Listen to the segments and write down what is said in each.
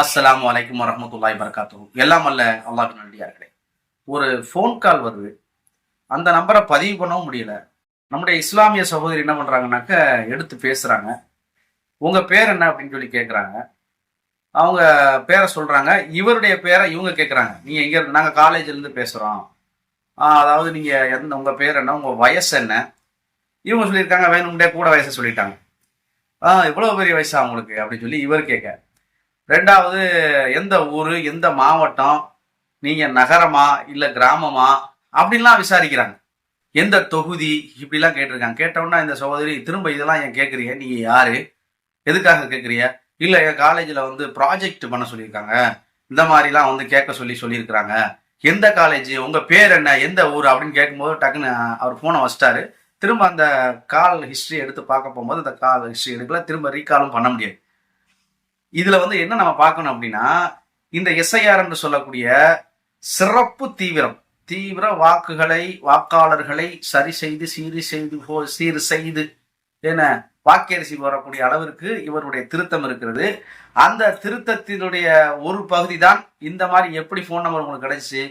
அஸ்ஸலாமு அலைக்கும் வரஹ்மத்துல்லாஹி வபரகாத்துஹு. எல்லாம் அல்ல அல்லாஹ்வின் நல்லடியார்களே. ஒரு ஃபோன் கால் வருது. அந்த நம்பரை பதிவு பண்ணவும் முடியல. நம்முடைய இஸ்லாமிய சகோதரி என்ன பண்றாங்கன்னாக்க எடுத்து பேசுறாங்க. உங்க பேர் என்ன அப்படின்னு சொல்லி கேட்குறாங்க. அவங்க பேரை சொல்றாங்க. இவருடைய பேரை இவங்க கேட்குறாங்க. நீங்க எங்க இருந்து? நாங்க காலேஜ்ல இருந்து பேசுறோம். அதாவது நீங்க உங்க பேர் என்ன? உங்க வயசு என்ன? இவங்க சொல்லியிருக்காங்க வேணும்டே கூட வயசை சொல்லிட்டாங்க. இவ்வளவு பெரிய வயசா உங்களுக்கு அப்படின்னு சொல்லி இவர் கேட்க. ரெண்டாவது, எந்த ஊரு, எந்த மாவட்டம், நீங்க நகரமா இல்ல கிராமமா அப்படின்லாம் விசாரிக்கிறாங்க. எந்த தொகுதி இப்படிலாம் கேட்டிருக்காங்க. கேட்டோம்னா இந்த சகோதரி திரும்ப இதெல்லாம் ஏன் கேட்குறீங்க, நீங்க யாரு, எதுக்காக கேட்குறீங்க? இல்ல என் காலேஜில் வந்து ப்ராஜெக்ட் பண்ண சொல்லியிருக்காங்க, இந்த மாதிரிலாம் வந்து கேட்க சொல்லியிருக்கிறாங்க. எந்த காலேஜ், உங்க பேர் என்ன, எந்த ஊர் அப்படின்னு கேட்கும்போது டக்குன்னு அவர் போனை வச்சிட்டாரு. திரும்ப அந்த கால் ஹிஸ்டரி எடுத்து பார்க்க போகும்போது அந்த கால் ஹிஸ்டரி எடுக்கல, திரும்ப ரீகாலும் பண்ண முடியாது. இதுல வந்து என்ன நம்ம பார்க்கணும் அப்படின்னா, இந்த எஸ்ஐஆர் என்று சொல்லக்கூடிய சிறப்பு தீவிர வாக்காளர்களை சரி செய்து சீர் செய்து என்ன வாக்கரிசி வரக்கூடிய அளவிற்கு இவருடைய திருத்தம் இருக்கிறது. அந்த திருத்தத்தினுடைய ஒரு பகுதி தான் இந்த மாதிரி எப்படி போன் நம்பர் உங்களுக்கு கிடைச்சு,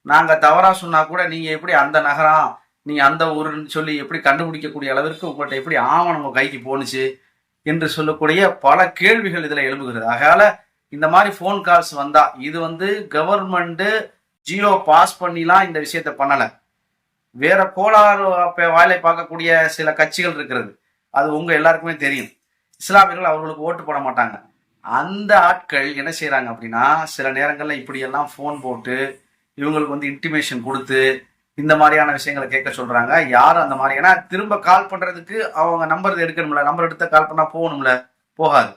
நாங்க தவறா சொன்னா கூட நீங்க எப்படி அந்த நகரம், நீங்க அந்த ஊருன்னு சொல்லி எப்படி கண்டுபிடிக்கக்கூடிய அளவிற்கு உங்கள்கிட்ட எப்படி ஆவணம் உங்க கைக்கு போனுச்சு என்று சொல்லக்கூடிய பல கேள்விகள் இதுல எழும்புகிறது. ஆகையால இந்த மாதிரி போன் கால்ஸ் வந்தா, இது வந்து கவர்மெண்ட் ஜியோ பாஸ் பண்ணிலாம் இந்த விஷயத்த பண்ணல. வேற கோளாறு வாயிலை பார்க்கக்கூடிய சில கட்சிகள் இருக்கிறது. அது உங்க எல்லாருக்குமே தெரியும். இஸ்லாமியர்கள் அவர்களுக்கு ஓட்டு போட மாட்டாங்க. அந்த ஆட்கள் என்ன செய்யறாங்க அப்படின்னா, சில நேரங்கள்ல இப்படி எல்லாம் போன் போட்டு இவங்களுக்கு வந்து இன்டிமேஷன் கொடுத்து இந்த மாதிரியான விஷயங்களை கேட்க சொல்றாங்க. யாரும் அந்த மாதிரி, ஏன்னா திரும்ப கால் பண்றதுக்கு அவங்க நம்பர் எடுக்கணும்ல, நம்பர் எடுத்து கால் பண்ணா போகணும்ல, போகாது.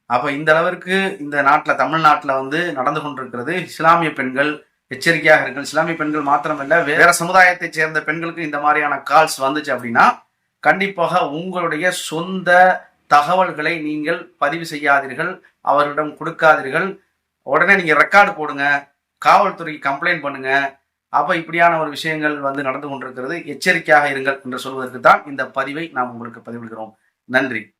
அப்ப இந்த அளவிற்கு இந்த நாட்டில், தமிழ்நாட்டில் வந்து நடந்து கொண்டிருக்கிறது. இஸ்லாமிய பெண்கள் எச்சரிக்கையாக இருக்கு. இஸ்லாமிய பெண்கள் மாத்திரமல்ல, வேற சமுதாயத்தை சேர்ந்த பெண்களுக்கு இந்த மாதிரியான கால்ஸ் வந்துச்சு அப்படின்னா கண்டிப்பாக உங்களுடைய சொந்த தகவல்களை நீங்கள் பதிவு செய்யாதீர்கள், அவரிடம் கொடுக்காதீர்கள். உடனே நீங்க ரெக்கார்டு போடுங்க, காவல்துறைக்கு கம்ப்ளைண்ட் பண்ணுங்க. அப்ப இப்படியான ஒரு விஷயங்கள் வந்து நடந்து கொண்டிருக்கிறது. எச்சரிக்கையாக இருங்கள் என்று சொல்வதற்கு தான் இந்த பதிவை நாம் உங்களுக்கு பதிவிடுகிறோம். நன்றி.